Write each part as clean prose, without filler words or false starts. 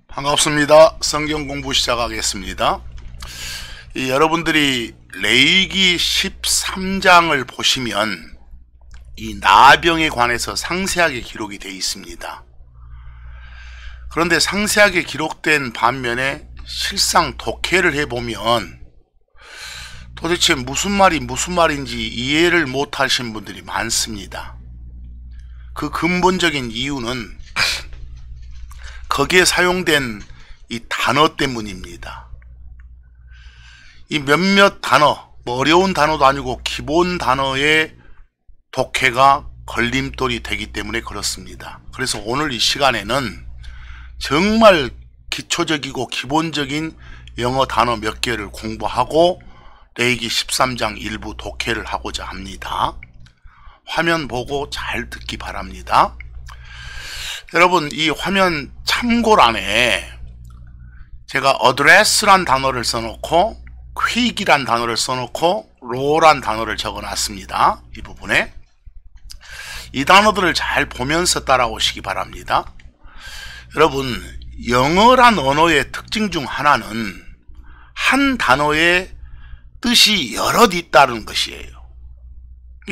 반갑습니다. 성경 공부 시작하겠습니다. 여러분들이 레위기 13장을 보시면 이 나병에 관해서 상세하게 기록이 되어 있습니다. 그런데 상세하게 기록된 반면에 실상 독해를 해보면 도대체 무슨 말인지 이해를 못하신 분들이 많습니다. 그 근본적인 이유는 거기에 사용된 이 단어 때문입니다. 이 몇몇 단어, 어려운 단어도 아니고 기본 단어의 독해가 걸림돌이 되기 때문에 그렇습니다. 그래서 오늘 이 시간에는 정말 기초적이고 기본적인 영어 단어 몇 개를 공부하고 레위기 13장 일부 독해를 하고자 합니다. 화면 보고 잘 듣기 바랍니다. 여러분, 이 화면 참고란에 제가 address란 단어를 써놓고 quick이란 단어를 써놓고 law란 단어를 적어놨습니다. 이 부분에 이 단어들을 잘 보면서 따라오시기 바랍니다. 여러분, 영어란 언어의 특징 중 하나는 한 단어의 뜻이 여럿 있다는 것이에요.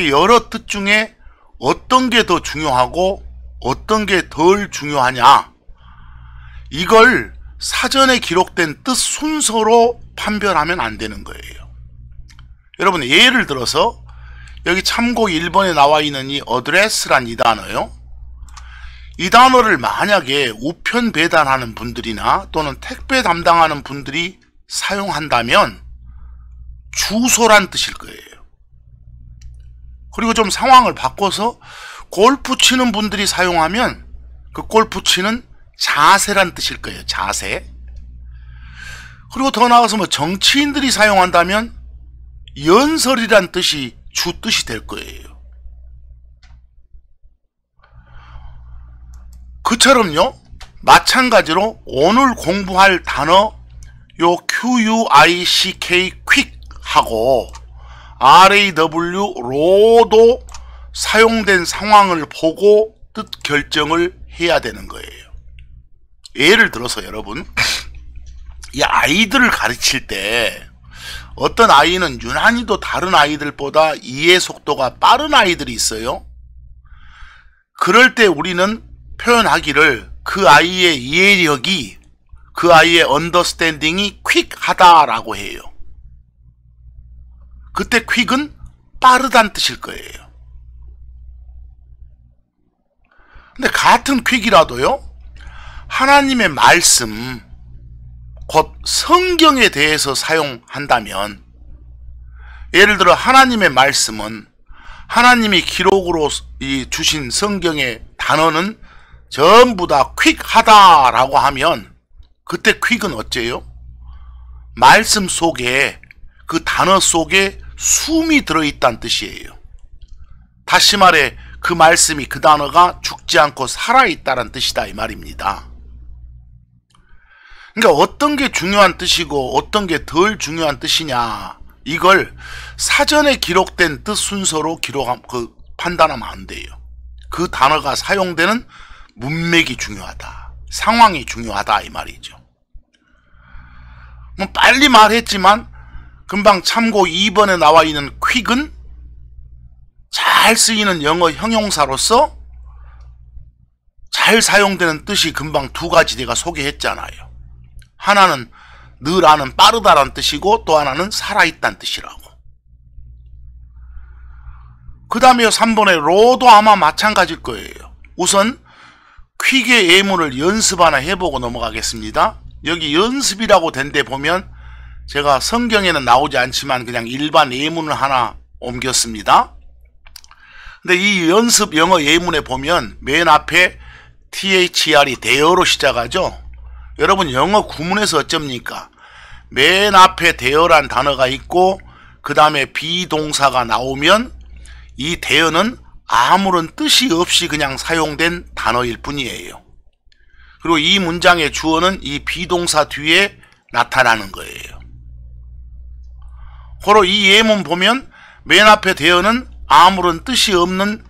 여러 뜻 중에 어떤 게 더 중요하고 어떤 게 덜 중요하냐, 이걸 사전에 기록된 뜻 순서로 판별하면 안 되는 거예요. 여러분, 예를 들어서 여기 참고 1번에 나와 있는 이 address란 이 단어요. 이 단어를 만약에 우편 배달하는 분들이나 또는 택배 담당하는 분들이 사용한다면 주소란 뜻일 거예요. 그리고 좀 상황을 바꿔서 골프 치는 분들이 사용하면 그 골프 치는 자세란 뜻일 거예요. 자세. 그리고 더 나아가서 뭐 정치인들이 사용한다면 연설이란 뜻이 주 뜻이 될 거예요. 그처럼요, 마찬가지로 오늘 공부할 단어 요 quick 하고 raw,로도 사용된 상황을 보고 뜻 결정을 해야 되는 거예요. 예를 들어서 여러분, 이 아이들을 가르칠 때 어떤 아이는 유난히도 다른 아이들보다 이해 속도가 빠른 아이들이 있어요. 그럴 때 우리는 표현하기를 그 아이의 이해력이, 그 아이의 언더스탠딩이 퀵하다라고 해요. 그때 퀵은 빠르다는 뜻일 거예요. 근데 같은 퀵이라도요, 하나님의 말씀, 곧 성경에 대해서 사용한다면, 예를 들어 하나님의 말씀은 하나님이 기록으로 주신 성경의 단어는 전부 다 퀵하다라고 하면 그때 퀵은 어째요? 말씀 속에, 그 단어 속에 숨이 들어있다는 뜻이에요. 다시 말해 그 말씀이, 그 단어가 죽지 않고 살아있다는 뜻이다 이 말입니다. 그러니까 어떤 게 중요한 뜻이고 어떤 게 덜 중요한 뜻이냐, 이걸 사전에 기록된 뜻 순서로 판단하면 안 돼요. 그 단어가 사용되는 문맥이 중요하다, 상황이 중요하다 이 말이죠. 뭐 빨리 말했지만 금방 참고 2번에 나와 있는 quick은 잘 쓰이는 영어 형용사로서 잘 사용되는 뜻이 금방 두 가지 내가 소개했잖아요. 하나는 느라는 빠르다란 뜻이고 또 하나는 살아있다는 뜻이라고. 그 다음에 3번의 로도 아마 마찬가지일 거예요. 우선 퀵의 예문을 연습 하나 해보고 넘어가겠습니다. 여기 연습이라고 된 데 보면 제가 성경에는 나오지 않지만 그냥 일반 예문을 하나 옮겼습니다. 근데 이 연습 영어 예문에 보면 맨 앞에 THER이 대어로 시작하죠. 여러분, 영어 구문에서 어쩝니까? 맨 앞에 대어란 단어가 있고 그 다음에 비동사가 나오면 이 대어는 아무런 뜻이 없이 그냥 사용된 단어일 뿐이에요. 그리고 이 문장의 주어는 이 비동사 뒤에 나타나는 거예요. 고로 이 예문 보면 맨 앞에 대어는 아무런 뜻이 없는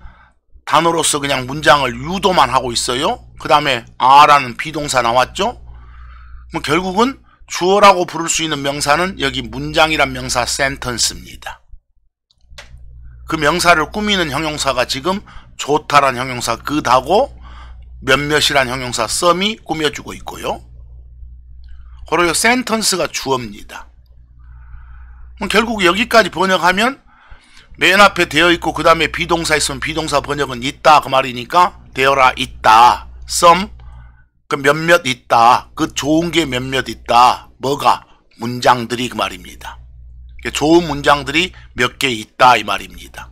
단어로서 그냥 문장을 유도만 하고 있어요. 그 다음에 아라는 비동사 나왔죠. 뭐 결국은 주어라고 부를 수 있는 명사는 여기 문장이란 명사 sentence입니다. 그 명사를 꾸미는 형용사가 지금 좋다란 형용사 good하고 몇몇이란 형용사 some이 꾸며주고 있고요. 그리고 sentence가 주어입니다. 결국 여기까지 번역하면 맨 앞에 되어 있고 그 다음에 비동사 있으면 비동사 번역은 있다 그 말이니까 되어라 있다. some 그 몇몇 있다. 그 좋은 게 몇몇 있다. 뭐가? 문장들이 그 말입니다. 좋은 문장들이 몇 개 있다 이 말입니다.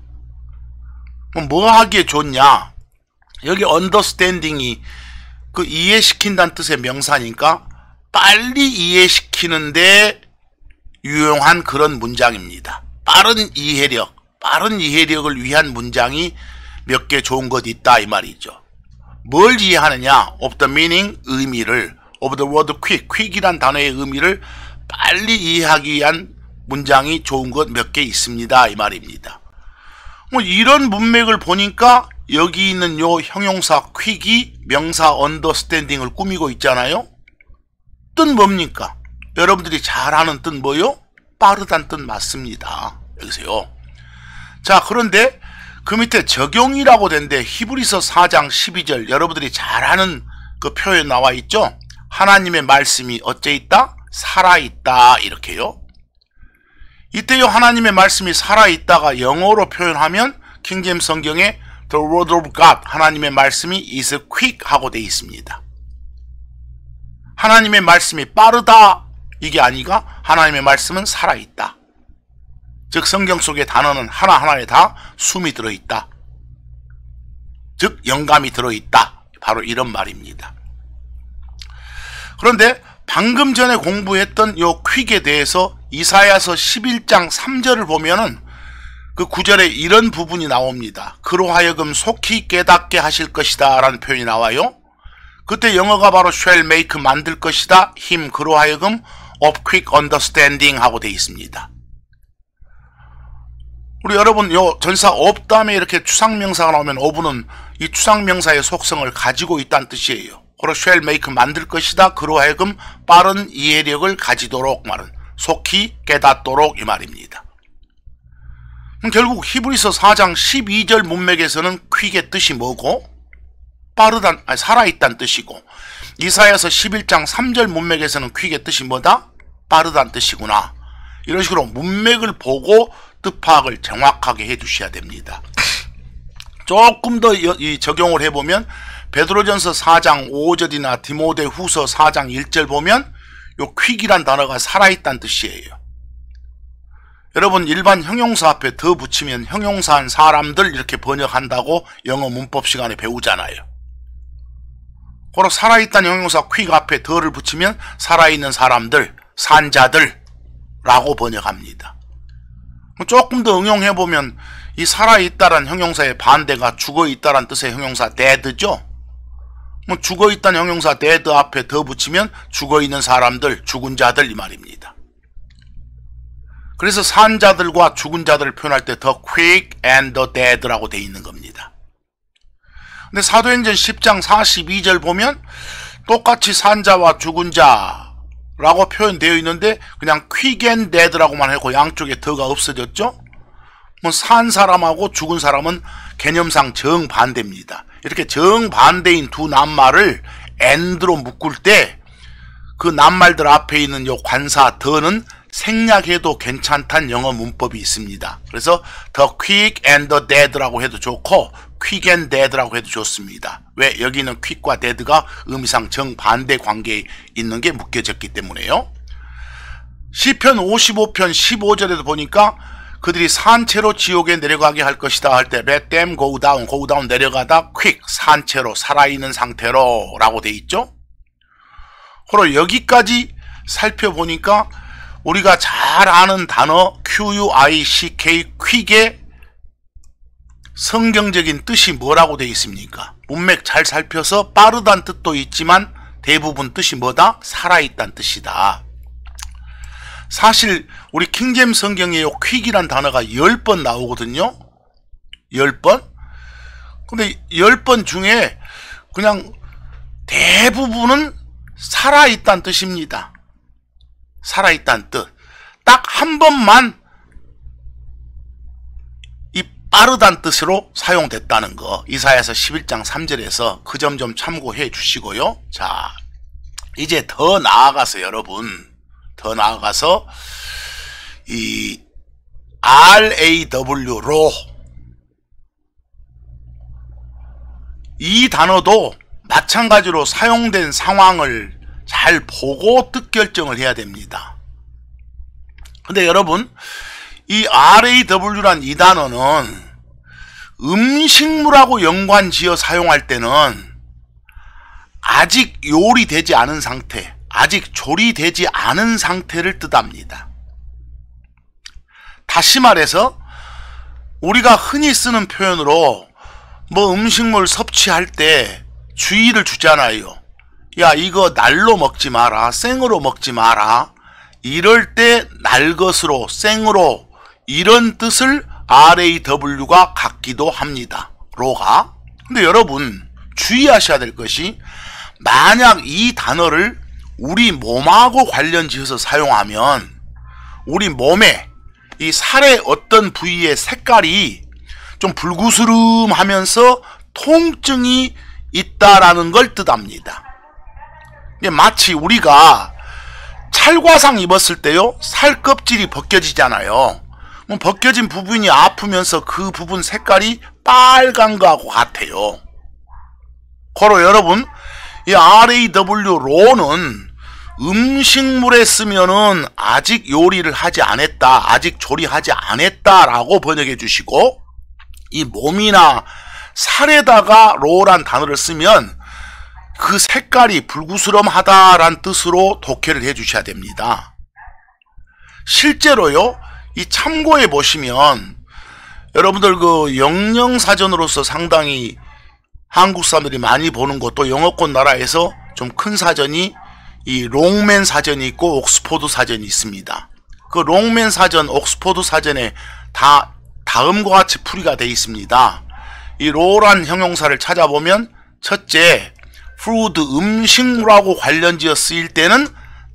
뭐 하기에 좋냐? 여기 understanding이 그 이해시킨다는 뜻의 명사니까 빨리 이해시키는데 유용한 그런 문장입니다. 빠른 이해력을 위한 문장이 몇 개 좋은 것 있다 이 말이죠. 뭘 이해하느냐? of the meaning, 의미를, of the word quick이란 단어의 의미를 빨리 이해하기 위한 문장이 좋은 것 몇 개 있습니다 이 말입니다. 뭐 이런 문맥을 보니까 여기 있는 요 형용사 quick이 명사 understanding을 꾸미고 있잖아요. 뜻 뭡니까? 여러분들이 잘 아는 뜻 뭐요? 빠르다는 뜻 맞습니다. 여기서요. 자, 그런데 그 밑에 적용이라고 된데 히브리서 4장 12절 여러분들이 잘 아는 그 표현 나와 있죠? 하나님의 말씀이 어째 있다? 살아있다 이렇게요. 이때요 하나님의 말씀이 살아있다가 영어로 표현하면 킹제임스 성경에 The word of God 하나님의 말씀이 is quick 하고 되어 있습니다. 하나님의 말씀이 빠르다 이게 아니가 하나님의 말씀은 살아있다. 즉 성경 속의 단어는 하나하나에 다 숨이 들어있다. 즉 영감이 들어있다. 바로 이런 말입니다. 그런데 방금 전에 공부했던 요 퀵에 대해서 이사야서 11장 3절을 보면은 그 9절에 이런 부분이 나옵니다. 그로 하여금 속히 깨닫게 하실 것이다 라는 표현이 나와요. 그때 영어가 바로 shall make 만들 것이다. him 그로 하여금 of quick understanding 하고 되어 있습니다. 우리 여러분 요 전사 of 다음에 이렇게 추상명사가 나오면 of는 이 추상명사의 속성을 가지고 있다는 뜻이에요. 그리고 shall make 만들 것이다. 그로 하여금 빠른 이해력을 가지도록 말은 속히 깨닫도록 이 말입니다. 결국 히브리서 4장 12절 문맥에서는 quick의 뜻이 뭐고 살아있다는 뜻이고 이사야서 11장 3절 문맥에서는 quick의 뜻이 뭐다? 빠르다는 뜻이구나. 이런 식으로 문맥을 보고 뜻 파악을 정확하게 해주셔야 됩니다. 조금 더 적용을 해보면 베드로전서 4장 5절이나 디모데후서 4장 1절 보면 요 quick이란 단어가 살아있다는 뜻이에요. 여러분 일반 형용사 앞에 더 붙이면 형용사한 사람들 이렇게 번역한다고 영어 문법 시간에 배우잖아요. 그리고 살아있다는 형용사 quick 앞에 더를 붙이면 살아있는 사람들, 산자들 라고 번역합니다. 조금 더 응용해보면 이 살아있다란 형용사의 반대가 죽어있다란 뜻의 형용사 dead죠. 죽어있다는 형용사 dead 앞에 더 붙이면 죽어있는 사람들, 죽은 자들 이 말입니다. 그래서 산자들과 죽은 자들을 표현할 때 the quick and the dead라고 되어 있는 겁니다. 근데 사도행전 10장 42절 보면 똑같이 산자와 죽은 자라고 표현되어 있는데 그냥 quick and dead라고만 하고 양쪽에 더가 없어졌죠. 산 사람하고 죽은 사람은 개념상 정반대입니다. 이렇게 정반대인 두 낱말을 and로 묶을 때 그 낱말들 앞에 있는 요 관사 더는 생략해도 괜찮다는 영어 문법이 있습니다. 그래서 the quick and the dead라고 해도 좋고 quick and dead라고 해도 좋습니다. 왜? 여기는 quick과 dead가 의미상 정반대 관계에 있는 게 묶여졌기 때문에요. 시편 55편 15절에도 보니까 그들이 산채로 지옥에 내려가게 할 것이다 할 때 let them go down 내려가다 quick 산채로 살아있는 상태로 라고 돼 있죠. 그리고 여기까지 살펴보니까 우리가 잘 아는 단어 quick, quick의 성경적인 뜻이 뭐라고 되어 있습니까? 문맥 잘 살펴서 빠르다는 뜻도 있지만 대부분 뜻이 뭐다? 살아있다는 뜻이다. 사실 우리 킹제임스 성경에 요 quick이란 단어가 10번 나오거든요. 10번? 근데 10번 중에 그냥 대부분은 살아있다는 뜻입니다. 살아있다는 뜻. 딱 한 번만 이 빠르다는 뜻으로 사용됐다는 거. 이사야서 11장 3절에서 그 점 좀 참고해 주시고요. 자, 이제 더 나아가서 여러분, 더 나아가서 이 RAW, raw, 이 단어도 마찬가지로 사용된 상황을 잘 보고 뜻결정을 해야 됩니다. 근데 여러분, 이 RAW란 이 단어는 음식물하고 연관지어 사용할 때는 아직 요리되지 않은 상태, 아직 조리되지 않은 상태를 뜻합니다. 다시 말해서 우리가 흔히 쓰는 표현으로 뭐 음식물 섭취할 때 주의를 주잖아요. 야, 이거 날로 먹지 마라, 생으로 먹지 마라. 이럴 때 날것으로, 생으로, 이런 뜻을 RAW가 갖기도 합니다. 로가. 근데 여러분 주의하셔야 될 것이, 만약 이 단어를 우리 몸하고 관련 지어서 사용하면 우리 몸에 이 살의 어떤 부위의 색깔이 좀 불구스름하면서 통증이 있다라는 걸 뜻합니다. 마치 우리가 찰과상 입었을 때요, 살 껍질이 벗겨지잖아요. 벗겨진 부분이 아프면서 그 부분 색깔이 빨간 거하고 같아요. 고로 여러분, 이 RAW, raw는 음식물에 쓰면은 아직 요리를 하지 않았다, 아직 조리하지 않았다라고 번역해 주시고, 이 몸이나 살에다가 raw란 단어를 쓰면 그 색깔이 불구스름하다란 뜻으로 독해를 해 주셔야 됩니다. 실제로요, 이 참고해 보시면 여러분들 그 영영사전으로서 상당히 한국 사람들이 많이 보는 것도, 영어권 나라에서 좀 큰 사전이 이 롱맨 사전이 있고 옥스포드 사전이 있습니다. 그 롱맨 사전, 옥스포드 사전에 다음과 같이 풀이가 되어 있습니다. 이 raw란 형용사를 찾아보면, 첫째, food, 음식물하고 관련지어 쓰일 때는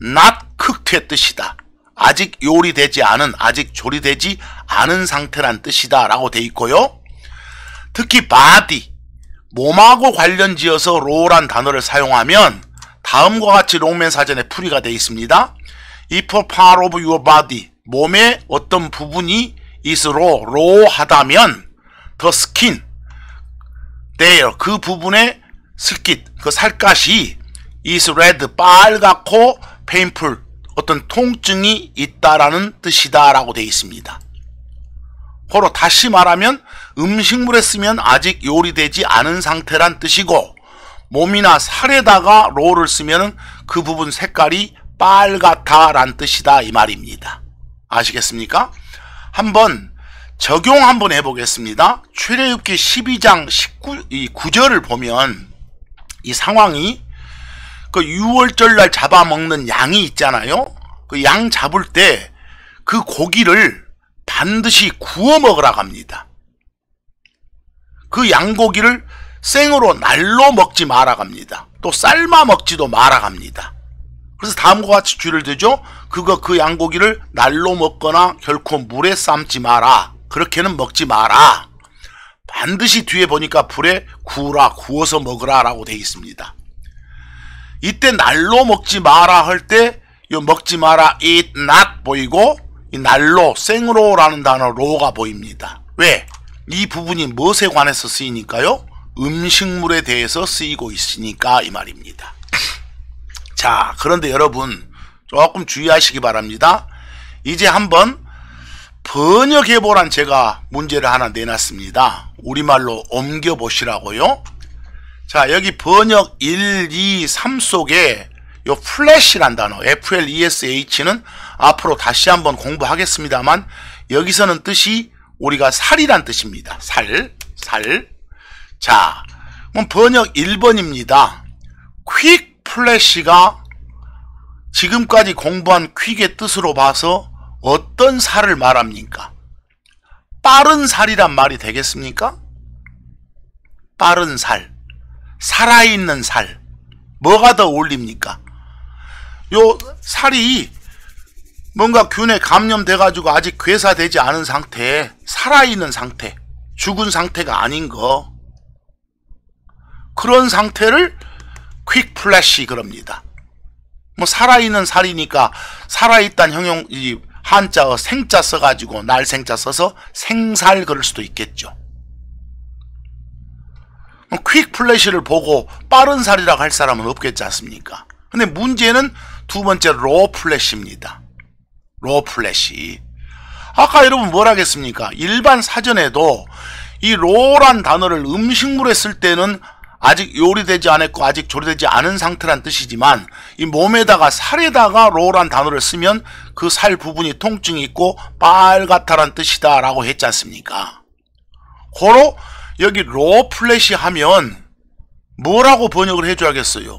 not cooked의 뜻이다. 아직 요리되지 않은, 아직 조리되지 않은 상태란 뜻이다 라고 되어 있고요. 특히 body, 몸하고 관련지어서 raw란 단어를 사용하면 다음과 같이 롱맨 사전에 풀이가 되어 있습니다. If a part of your body, 몸의 어떤 부분이 is raw하다면 the skin, there, 그 부분의 슬깃, 그 살갗이 is red, 빨갛고 painful, 어떤 통증이 있다라는 뜻이다 라고 되어 있습니다. 고로 다시 말하면 음식물에 쓰면 아직 요리되지 않은 상태란 뜻이고, 몸이나 살에다가 raw를 쓰면 그 부분 색깔이 빨갛다란 뜻이다 이 말입니다. 아시겠습니까? 한번 적용 한번 해보겠습니다. 출애굽기 12장 9절을 보면 이 상황이, 그 6월절 날 잡아먹는 양이 있잖아요. 그 양 잡을 때 그 고기를 반드시 구워 먹으라고 합니다. 그 양고기를 생으로 날로 먹지 마라고 합니다. 또 삶아 먹지도 마라고 합니다. 그래서 다음과 같이 주의를 두죠. 그 양고기를 날로 먹거나 결코 물에 삶지 마라. 그렇게는 먹지 마라. 반드시 뒤에 보니까 불에 구우라, 구워서 먹으라 라고 되어 있습니다. 이때 날로 먹지 마라 할 때 요 먹지 마라, eat not 보이고, 이 날로, 생으로 라는 단어 raw가 보입니다. 왜? 이 부분이 무엇에 관해서 쓰이니까요? 음식물에 대해서 쓰이고 있으니까 이 말입니다. 자, 그런데 여러분 조금 주의하시기 바랍니다. 이제 한번 번역해보란 제가 문제를 하나 내놨습니다. 우리말로 옮겨보시라고요. 자, 여기 번역 1, 2, 3 속에 요 flash란 단어, FLESH는 앞으로 다시 한번 공부하겠습니다만, 여기서는 뜻이 우리가 살이란 뜻입니다. 살. 자, 그럼 번역 1번입니다. quick flash가 지금까지 공부한 quick의 뜻으로 봐서 어떤 살을 말합니까? 빠른 살이란 말이 되겠습니까? 빠른 살, 살아있는 살, 뭐가 더 어울립니까? 요 살이 뭔가 균에 감염돼 가지고 아직 괴사되지 않은 상태, 살아있는 상태, 죽은 상태가 아닌 거, 그런 상태를 퀵 플래시 그럽니다. 뭐 살아있는 살이니까 살아있다는 형용, 이 한자어 생자 써가지고 날생자 써서 생살 그럴 수도 있겠죠. 퀵 플래시를 보고 빠른 살이라고 할 사람은 없겠지 않습니까? 근데 문제는 두 번째 로 플래시입니다. 로 플래시. 아까 여러분 뭘 하겠습니까? 일반 사전에도 이 로란 단어를 음식물에 쓸 때는 아직 요리되지 않았고 아직 조리되지 않은 상태란 뜻이지만, 이 몸에다가 살에다가 로란 단어를 쓰면 그 살 부분이 통증이 있고 빨갛다란 뜻이다 라고 했지 않습니까? 고로 여기 로 플래시 하면 뭐라고 번역을 해줘야겠어요?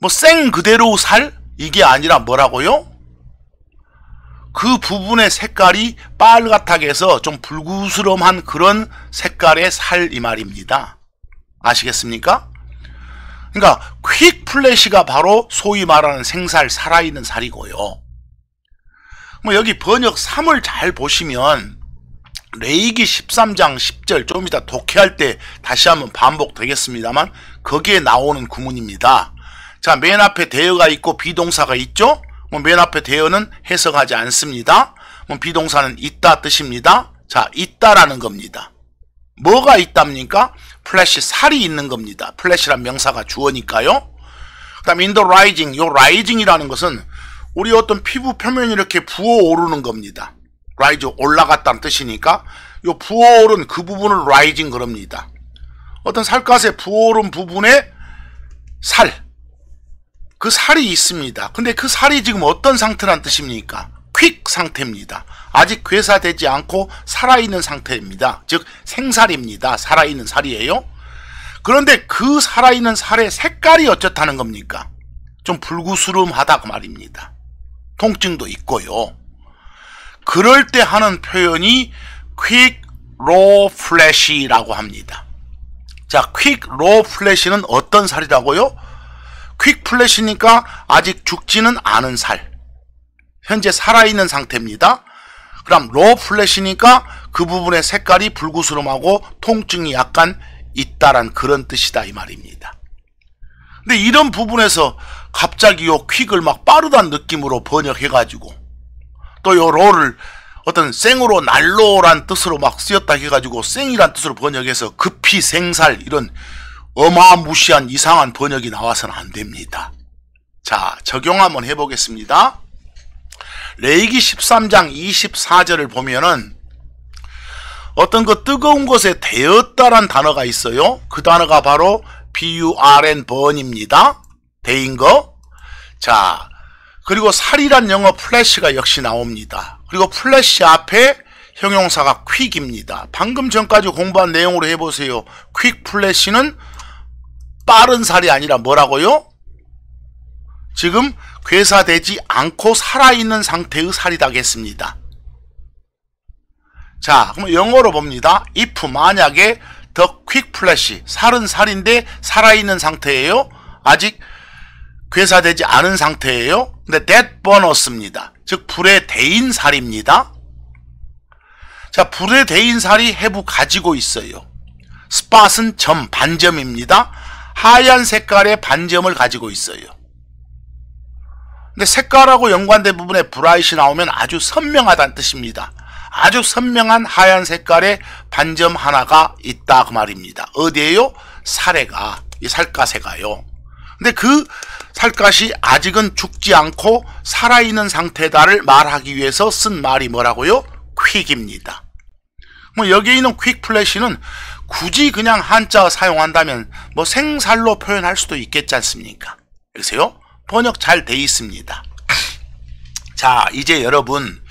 뭐 생 그대로 살? 이게 아니라 뭐라고요? 그 부분의 색깔이 빨갛게 해서 좀 불구스름한 그런 색깔의 살 이 말입니다. 아시겠습니까? 그러니까 퀵 플래시가 바로 소위 말하는 생살, 살아있는 살이고요. 뭐 여기 번역 3을 잘 보시면 레위기 13장 10절, 좀 이따 독해할 때 다시 한번 반복되겠습니다만 거기에 나오는 구문입니다. 자, 맨 앞에 대어가 있고 비동사가 있죠? 뭐 맨 앞에 대어는 해석하지 않습니다. 뭐 비동사는 있다 뜻입니다. 자, 있다라는 겁니다. 뭐가 있답니까? 플래시, 살이 있는 겁니다. 플래시란 명사가 주어니까요. 그 다음에 in the rising, 요 rising이라는 것은 우리 어떤 피부 표면이 이렇게 부어오르는 겁니다. rise, 올라갔다는 뜻이니까 요 부어오른 그 부분을 rising 그럽니다. 어떤 살갗에 부어오른 부분에 살, 그 살이 있습니다. 근데 그 살이 지금 어떤 상태란 뜻입니까? 퀵 상태입니다. 아직 괴사되지 않고 살아있는 상태입니다. 즉 생살입니다. 살아있는 살이에요. 그런데 그 살아있는 살의 색깔이 어쩌다는 겁니까? 좀 불구스름하다 그 말입니다. 통증도 있고요. 그럴 때 하는 표현이 quick raw flash라고 합니다. 자, quick raw flash는 어떤 살이라고요? 퀵 플래시니까 아직 죽지는 않은 살, 현재 살아있는 상태입니다. 그럼 로 플래시니까 그 부분의 색깔이 불구스름하고 통증이 약간 있다란 그런 뜻이다 이 말입니다. 근데 이런 부분에서 갑자기 요 퀵을 막 빠르다는 느낌으로 번역해가지고 또 요 로를 어떤 생으로 난로란 뜻으로 막 쓰였다 해가지고 생이란 뜻으로 번역해서 급히 생살, 이런 어마무시한 이상한 번역이 나와서는 안 됩니다. 자, 적용 한번 해보겠습니다. 레위기 13장 24절을 보면은 어떤 그 뜨거운 것에 데었다란 단어가 있어요. 그 단어가 바로 burn, burn입니다. 데인 거. 자, 그리고 살이란 영어 플래시가 역시 나옵니다. 그리고 플래시 앞에 형용사가 퀵입니다. 방금 전까지 공부한 내용으로 해보세요. 퀵 플래시는 빠른 살이 아니라 뭐라고요? 지금 괴사되지 않고 살아있는 상태의 살이다겠습니다. 자, 그럼 영어로 봅니다. if, 만약에 the quick flash, 살은 살인데 살아있는 상태예요. 아직 괴사되지 않은 상태예요. 근데 that bonus입니다. 즉 불에 데인 살입니다. 자, 불에 데인 살이 have 가지고 있어요. spot은 점, 반점입니다. 하얀 색깔의 반점을 가지고 있어요. 근데 색깔하고 연관된 부분에 브라이트이 나오면 아주 선명하다는 뜻입니다. 아주 선명한 하얀 색깔의 반점 하나가 있다 그 말입니다. 어디에요? 살에가, 이 살갗에가요. 근데 그 살갗이 아직은 죽지 않고 살아있는 상태다를 말하기 위해서 쓴 말이 뭐라고요? 퀵입니다. 뭐 여기에 있는 퀵 플래시는 굳이 그냥 한자 사용한다면 뭐 생살로 표현할 수도 있겠지 않습니까? 그래서요, 번역 잘 돼 있습니다. 자, 이제 여러분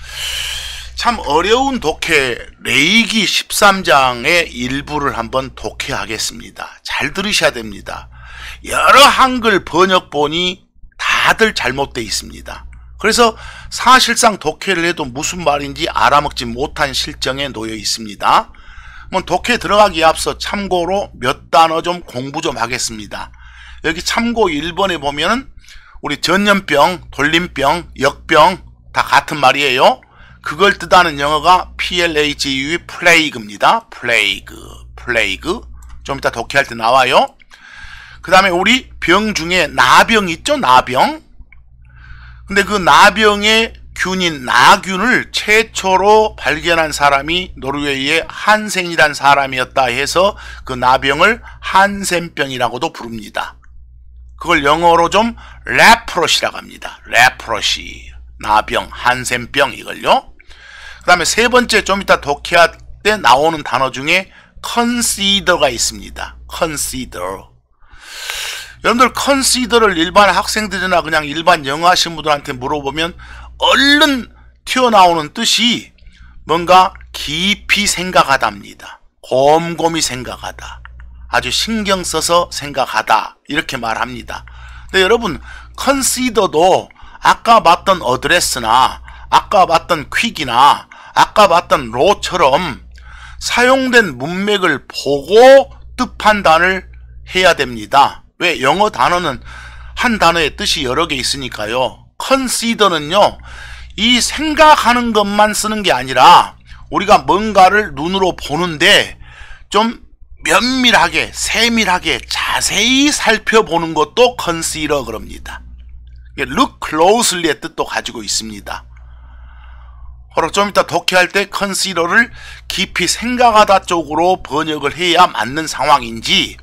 참 어려운 독해 레위기 13장의 일부를 한번 독해하겠습니다. 잘 들으셔야 됩니다. 여러 한글 번역본이 다들 잘못되어 있습니다. 그래서 사실상 독해를 해도 무슨 말인지 알아먹지 못한 실정에 놓여 있습니다. 뭐 독해 들어가기에 앞서 참고로 몇 단어 좀 공부 좀 하겠습니다. 여기 참고 1번에 보면은 우리 전염병, 돌림병, 역병 다 같은 말이에요. 그걸 뜻하는 영어가 PLAGE, 플레이그입니다. 플레이그. 좀 이따 독해할 때 나와요. 그 다음에 우리 병 중에 나병 있죠? 나병. 근데 그 나병의 균인 나균을 최초로 발견한 사람이 노르웨이의 한센이란 사람이었다 해서 그 나병을 한센병이라고도 부릅니다. 그걸 영어로 좀 레프러시라고 합니다. 레프러시. 나병, 한센병 이걸요. 그 다음에 세 번째 좀 이따 독해할 때 나오는 단어 중에 consider가 있습니다. consider. 여러분들 consider를 일반 학생들이나 그냥 일반 영어 하시는 분들한테 물어보면 얼른 튀어나오는 뜻이 뭔가 깊이 생각하다입니다. 곰곰이 생각하다. 아주 신경 써서 생각하다. 이렇게 말합니다. 근데 여러분 consider도 아까 봤던 어드레스나 아까 봤던 퀵이나 아까 봤던 로처럼 사용된 문맥을 보고 뜻 판단을 해야 됩니다. 왜? 영어 단어는 한 단어의 뜻이 여러 개 있으니까요. consider는요, 이 생각하는 것만 쓰는 게 아니라 우리가 뭔가를 눈으로 보는데 좀 면밀하게, 세밀하게, 자세히 살펴보는 것도 consider 그럽니다. look closely의 뜻도 가지고 있습니다. 바로 좀 이따 독해할 때 consider를 깊이 생각하다 쪽으로 번역을 해야 맞는 상황인지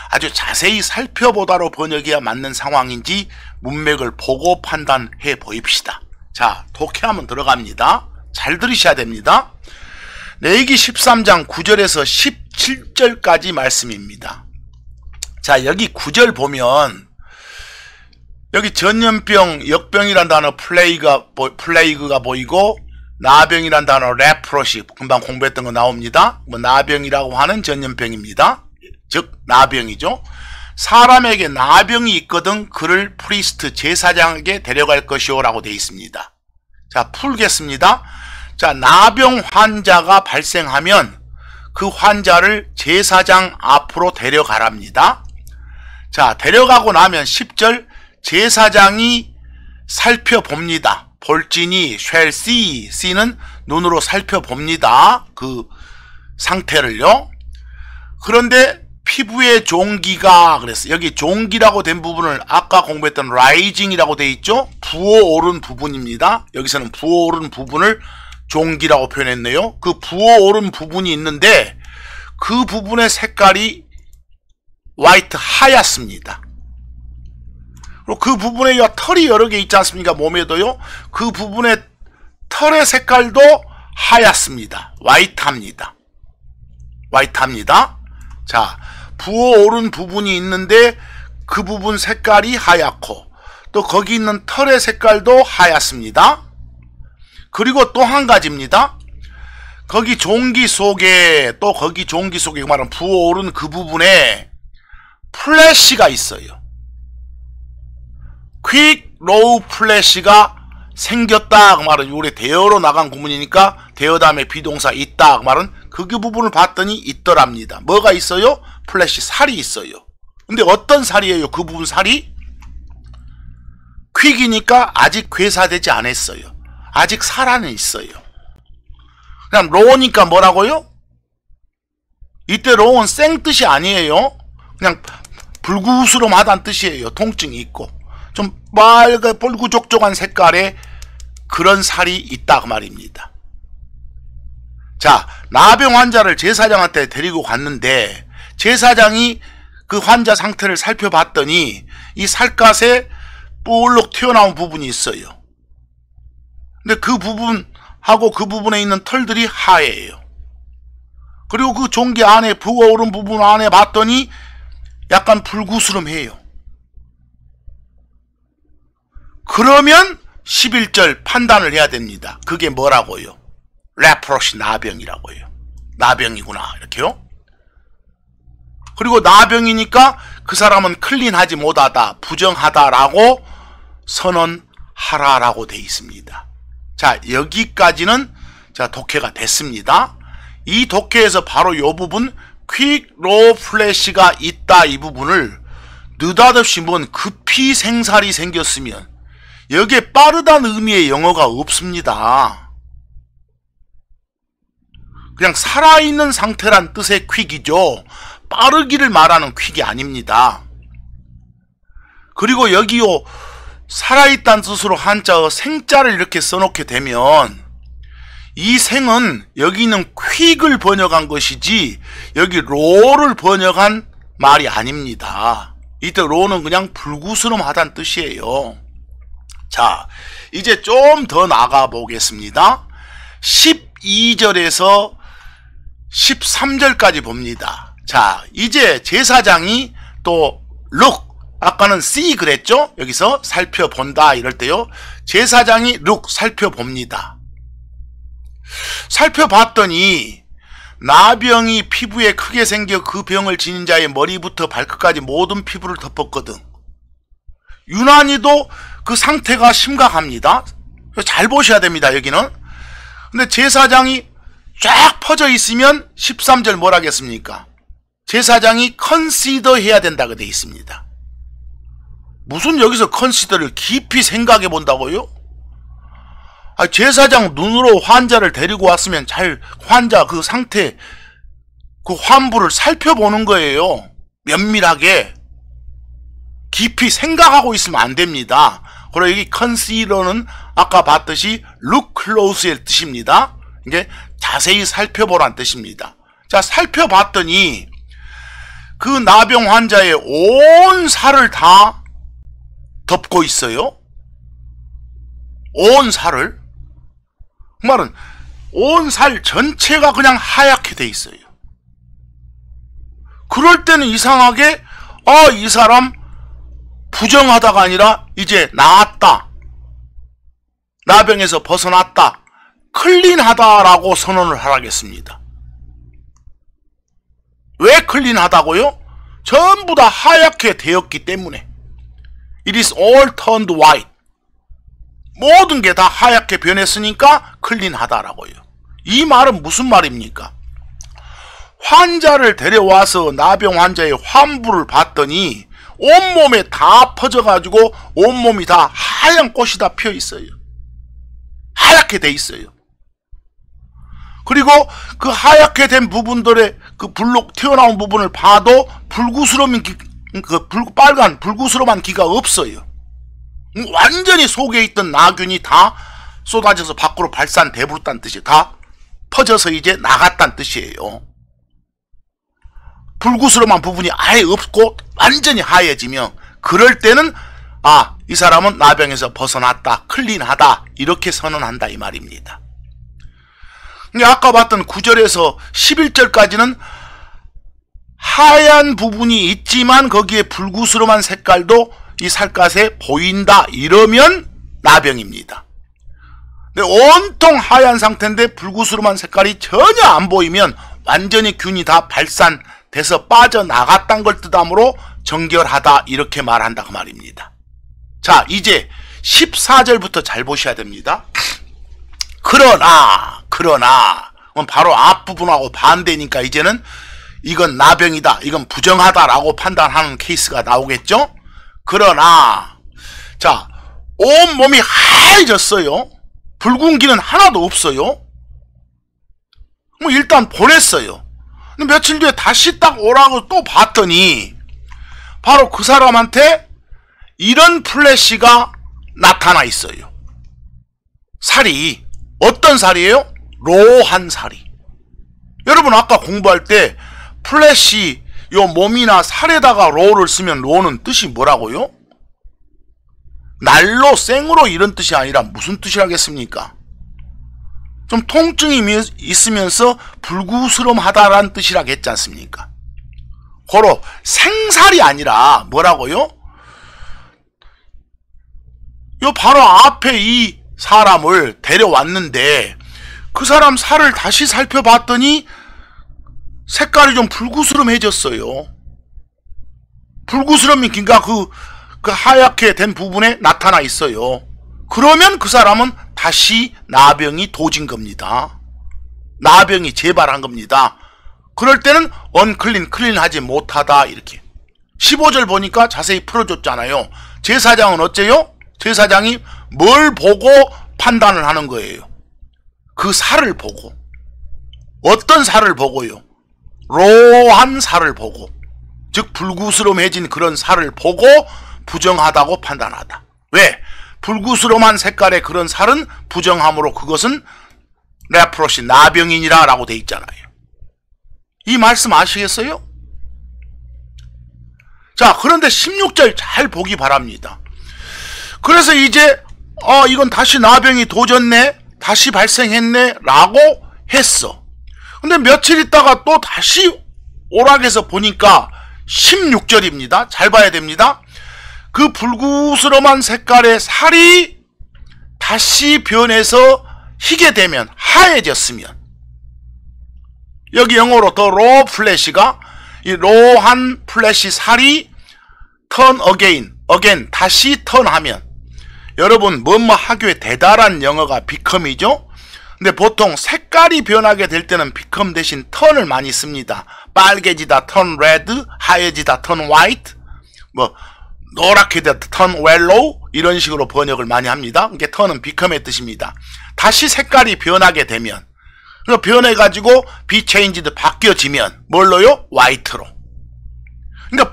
아주 자세히 살펴보다로 번역해야 맞는 상황인지 문맥을 보고 판단해 보입시다. 자, 독해하면 들어갑니다. 잘 들으셔야 됩니다. 레위기 13장 9절에서 17절까지 말씀입니다. 자, 여기 9절 보면 여기 전염병, 역병이란 단어 플레이그가 보이고 나병이란 단어 레프러시 금방 공부했던 거 나옵니다. 뭐 나병이라고 하는 전염병입니다. 즉 나병이죠. 사람에게 나병이 있거든 그를 프리스트 제사장에게 데려갈 것이오 라고 되어 있습니다. 자, 풀겠습니다. 자, 나병 환자가 발생하면 그 환자를 제사장 앞으로 데려가랍니다. 자, 데려가고 나면 10절 제사장이 살펴봅니다. 볼지니 shall see, see는 눈으로 살펴봅니다. 그 상태를요. 그런데 피부의 종기가 그랬어요. 여기 종기라고 된 부분을 아까 공부했던 rising이라고 되어 있죠. 부어오른 부분입니다. 여기서는 부어오른 부분을 종기라고 표현했네요. 그 부어오른 부분이 있는데 그 부분의 색깔이 화이트 하얗습니다. 그리고 그 부분에 털이 여러 개 있지 않습니까? 몸에도요. 그 부분의 털의 색깔도 하얗습니다. 화이트합니다. 자, 부어오른 부분이 있는데 그 부분 색깔이 하얗고 또 거기 있는 털의 색깔도 하얗습니다. 그리고 또 한 가지입니다. 거기 종기 속에 말하면 부어오른 그 부분에 플래시가 있어요. 퀵 로우 플래시가 생겼다 그 말은 우리 대어로 나간 구문이니까 대어 다음에 비동사 있다 그 말은 그 부분을 봤더니 있더랍니다. 뭐가 있어요? 플래시 살이 있어요. 근데 어떤 살이에요? 그 부분 살이? 퀵이니까 아직 괴사되지 않았어요. 아직 살 안에 있어요. 그냥 로우니까 뭐라고요? 이때 로우는 생뜻이 아니에요. 그냥 불구스름하다는 뜻이에요. 통증이 있고 좀 빨간 뻘구족족한 색깔의 그런 살이 있다 그 말입니다. 자, 나병 환자를 제사장한테 데리고 갔는데 제사장이 그 환자 상태를 살펴봤더니 이 살갗에 볼록 튀어나온 부분이 있어요. 근데 그 부분하고 그 부분에 있는 털들이 하얘요. 그리고 그 종기 안에 부어오른 부분 안에 봤더니 약간 불구스름해요. 그러면 11절 판단을 해야 됩니다. 그게 뭐라고요? 레프러시 나병이라고요. 나병이구나 이렇게요. 그리고 나병이니까 그 사람은 클린하지 못하다, 부정하다라고 선언하라라고 되어 있습니다. 자, 여기까지는 자 독해가 됐습니다. 이 독해에서 바로 이 부분 퀵 로우 플래시가 있다 이 부분을 느닷없이 뭔 급히 생살이 생겼으면 여기에 빠르다는 의미의 영어가 없습니다. 그냥 살아있는 상태란 뜻의 퀵이죠. 빠르기를 말하는 퀵이 아닙니다. 그리고 여기요, 살아있다는 뜻으로 한자어 생자를 이렇게 써놓게 되면 이 생은 여기 있는 퀵을 번역한 것이지 여기 로를 번역한 말이 아닙니다. 이때 로는 그냥 불구스름하다는 뜻이에요. 자, 이제 좀 더 나가 보겠습니다. 12절에서 13절까지 봅니다. 자, 이제 제사장이 또 look, 아까는 see 그랬죠? 여기서 살펴본다 이럴 때요. 제사장이 look, 살펴봅니다. 살펴봤더니 나병이 피부에 크게 생겨 그 병을 지닌 자의 머리부터 발끝까지 모든 피부를 덮었거든. 유난히도 그 상태가 심각합니다. 잘 보셔야 됩니다. 여기는. 근데 제사장이 쫙 퍼져 있으면 13절 뭐라 하겠습니까? 제사장이 컨시더 해야 된다고 되어 있습니다. 무슨 여기서 컨시더를 깊이 생각해 본다고요? 제사장 눈으로 환자를 데리고 왔으면 잘 환자 그 상태, 그 환부를 살펴보는 거예요. 면밀하게. 깊이 생각하고 있으면 안 됩니다. 그리고 여기 consider는 아까 봤듯이 look close의 뜻입니다. 이게 자세히 살펴보란 뜻입니다. 자, 살펴봤더니 그 나병 환자의 온 살을 다 덮고 있어요. 온 살을. 그 말은 온 살 전체가 그냥 하얗게 돼 있어요. 그럴 때는 이상하게 이 사람 부정하다가 아니라 이제 나았다, 나병에서 벗어났다, 클린하다라고 선언을 하라겠습니다. 왜 클린하다고요? 전부 다 하얗게 되었기 때문에. It is all turned white. 모든 게 다 하얗게 변했으니까 클린하다라고요. 이 말은 무슨 말입니까? 환자를 데려와서 나병 환자의 환부를 봤더니 온몸에 다 퍼져가지고 온몸이 다 하얀 꽃이 다 피어 있어요. 하얗게 돼 있어요. 그리고 그 하얗게 된 부분들의 그 불로 튀어나온 부분을 봐도 불구스러운 빨간 불구스러운 기가 없어요. 완전히 속에 있던 나균이 다 쏟아져서 밖으로 발산돼버렸다는 뜻이에요. 다 퍼져서 이제 나갔다는 뜻이에요. 불구스러운 부분이 아예 없고 완전히 하얘지면 그럴 때는 이 사람은 나병에서 벗어났다, 클린하다 이렇게 선언한다 이 말입니다. 근데 아까 봤던 9절에서 11절까지는 하얀 부분이 있지만 거기에 불구스름한 색깔도 이 살갗에 보인다 이러면 나병입니다. 근데 온통 하얀 상태인데 불구스름한 색깔이 전혀 안 보이면 완전히 균이 다 발산돼서 빠져나갔다는 걸 뜻하므로 정결하다 이렇게 말한다 그 말입니다. 자, 이제 14절부터 잘 보셔야 됩니다. 그러나 바로 앞부분하고 반대니까 이제는 이건 나병이다, 이건 부정하다라고 판단하는 케이스가 나오겠죠. 그러나 자, 온몸이 하얘졌어요. 붉은 기는 하나도 없어요. 일단 보냈어요. 근데 며칠 뒤에 다시 딱 오라고 또 봤더니 바로 그 사람한테 이런 플래시가 나타나 있어요. 살이 어떤 살이에요? 로한 살이. 여러분 아까 공부할 때 플래시 요 몸이나 살에다가 로를 쓰면 로는 뜻이 뭐라고요? 날로 생으로 이런 뜻이 아니라 무슨 뜻이라겠습니까? 좀 통증이 있으면서 불구스름하다라는 뜻이라고 했지 않습니까? 고로 생살이 아니라 뭐라고요? 요 바로 앞에 이 사람을 데려왔는데 그 사람 살을 다시 살펴봤더니 색깔이 좀 불구스름해졌어요. 불구스름이 그러니까 그 하얗게 된 부분에 나타나 있어요. 그러면 그 사람은 다시 나병이 도진 겁니다. 나병이 재발한 겁니다. 그럴 때는 언클린, 클린하지 못하다 이렇게. 15절 보니까 자세히 풀어줬잖아요. 제사장은 어째요? 제사장이 뭘 보고 판단을 하는 거예요? 그 살을 보고. 어떤 살을 보고요? 로한 살을 보고, 즉 불구스름해진 그런 살을 보고 부정하다고 판단하다. 왜? 불구스름한 색깔의 그런 살은 부정함으로 그것은 레프로시, 나병인이라 라고 돼 있잖아요. 이 말씀 아시겠어요? 자, 그런데 16절 잘 보기 바랍니다. 그래서 이제 이건 다시 나병이 도졌네, 다시 발생했네 라고 했어. 근데 며칠 있다가 또 다시 오락에서 보니까 16절입니다. 잘 봐야 됩니다. 그 불구스름한 색깔의 살이 다시 변해서 희게 되면, 하얘졌으면, 여기 영어로 더 로 플래시가, 이 로한 플래시 살이 turn again, 다시 턴하면, 여러분 뭐뭐 하교의 대단한 영어가 become이죠. 근데 보통 색깔이 변하게 될 때는 become 대신 턴을 많이 씁니다. 빨개지다 turn red, 하얘지다 turn white, 뭐 노랗게 되다 turn yellow, 이런 식으로 번역을 많이 합니다. 이게 턴은 become의 뜻입니다. 다시 색깔이 변하게 되면, 변해가지고 be changed, 바뀌어지면 뭘로요? white로. 그러니까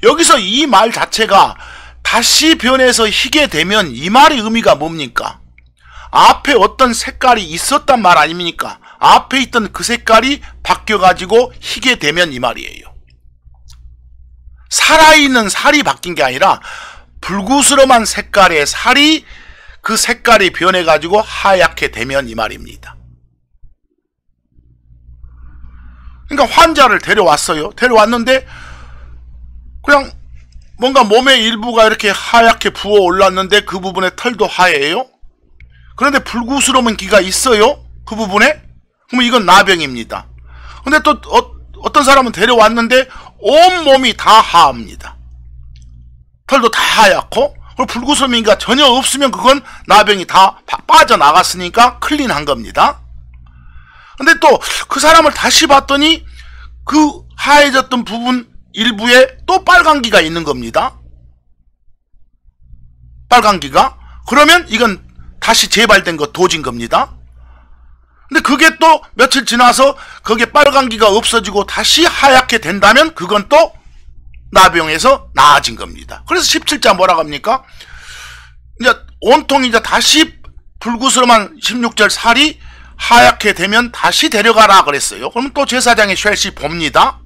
여기서 이 말 자체가 다시 변해서 희게 되면, 이 말의 의미가 뭡니까? 앞에 어떤 색깔이 있었단 말 아닙니까? 앞에 있던 그 색깔이 바뀌어가지고 희게 되면 이 말이에요. 살아있는 살이 바뀐 게 아니라 불구스름한 색깔의 살이 그 색깔이 변해가지고 하얗게 되면 이 말입니다. 그러니까 환자를 데려왔어요. 데려왔는데 그냥 뭔가 몸의 일부가 이렇게 하얗게 부어 올랐는데 그 부분에 털도 하얘요. 그런데 불구스러운 기가 있어요. 그 부분에. 그러면 이건 나병입니다. 근데 또 어떤 사람은 데려왔는데 온몸이 다 하합니다. 털도 다 하얗고, 그리고 불구스러움이가 전혀 없으면 그건 나병이 다 빠져나갔으니까 클린한 겁니다. 근데 또 그 사람을 다시 봤더니 그 하얘졌던 부분 일부에 또 빨간기가 있는 겁니다. 빨간기가. 그러면 이건 다시 재발된 거 도진 겁니다. 근데 그게 또 며칠 지나서 거기에 빨간기가 없어지고 다시 하얗게 된다면 그건 또 나병에서 나아진 겁니다. 그래서 17자 뭐라고 합니까? 이제 온통 이제 다시 불구스름한 16절 살이 하얗게 되면 다시 데려가라 그랬어요. 그러면 또 제사장이 쉘시 봅니다.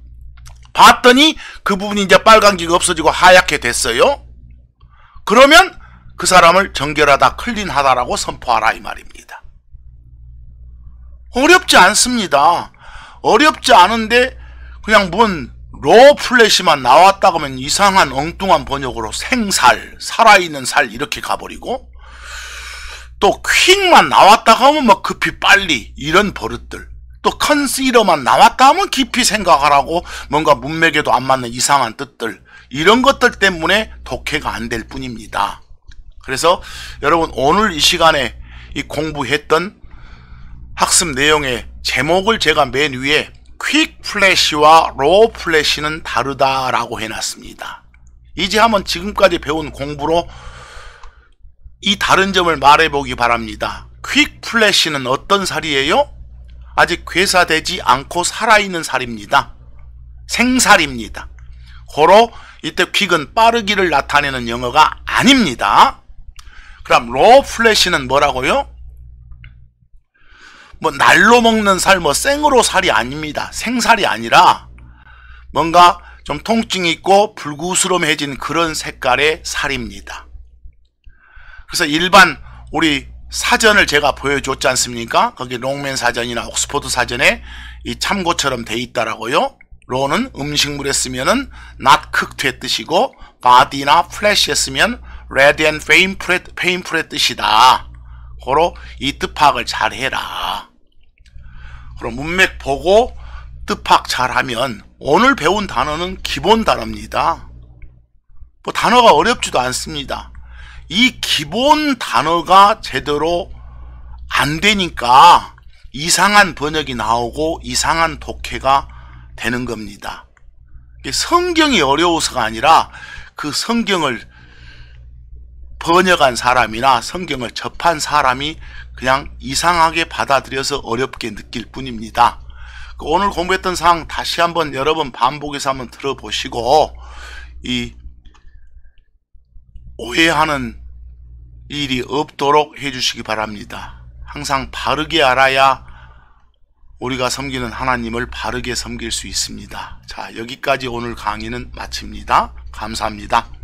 봤더니 그 부분이 이제 빨간기가 없어지고 하얗게 됐어요. 그러면 그 사람을 정결하다, 클린하다라고 선포하라 이 말입니다. 어렵지 않습니다. 어렵지 않은데 그냥 뭔 로 플래시만 나왔다 그러면 이상한 엉뚱한 번역으로 생살, 살아있는 살 이렇게 가버리고, 또 퀵만 나왔다 하면 뭐 급히 빨리, 이런 버릇들, 또 컨시더만 나왔다 하면 깊이 생각하라고 뭔가 문맥에도 안 맞는 이상한 뜻들, 이런 것들 때문에 독해가 안 될 뿐입니다. 그래서 여러분 오늘 이 시간에 이 공부했던 학습 내용의 제목을 제가 맨 위에 퀵 플래시와 로우 플래시는 다르다라고 해놨습니다. 이제 한번 지금까지 배운 공부로 이 다른 점을 말해보기 바랍니다. 퀵 플래시는 어떤 살이에요? 아직 괴사되지 않고 살아있는 살입니다. 생살입니다. 고로 이때 퀵은 빠르기를 나타내는 영어가 아닙니다. 그럼 로우 플래시는 뭐라고요? 뭐 날로 먹는 살, 뭐 생으로 살이 아닙니다. 생살이 아니라 뭔가 좀 통증이 있고 불구스름해진 그런 색깔의 살입니다. 그래서 일반 우리 사전을 제가 보여줬지 않습니까? 거기 롱맨 사전이나 옥스퍼드 사전에 이 참고처럼 돼 있다라고요. 로는 음식물에 쓰면은 not cooked의 뜻이고, body나 flesh에 쓰면 red and painful의 뜻이다. 고로 이 뜻파악을 잘 해라. 그럼 문맥 보고 뜻파악 잘하면 오늘 배운 단어는 기본 단어입니다. 뭐 단어가 어렵지도 않습니다. 이 기본 단어가 제대로 안 되니까 이상한 번역이 나오고 이상한 독해가 되는 겁니다. 성경이 어려워서가 아니라 그 성경을 번역한 사람이나 성경을 접한 사람이 그냥 이상하게 받아들여서 어렵게 느낄 뿐입니다. 오늘 공부했던 사항 다시 한번 여러 번 반복해서 한번 들어보시고 이 오해하는 일이 없도록 해주시기 바랍니다. 항상 바르게 알아야 우리가 섬기는 하나님을 바르게 섬길 수 있습니다. 자, 여기까지 오늘 강의는 마칩니다. 감사합니다.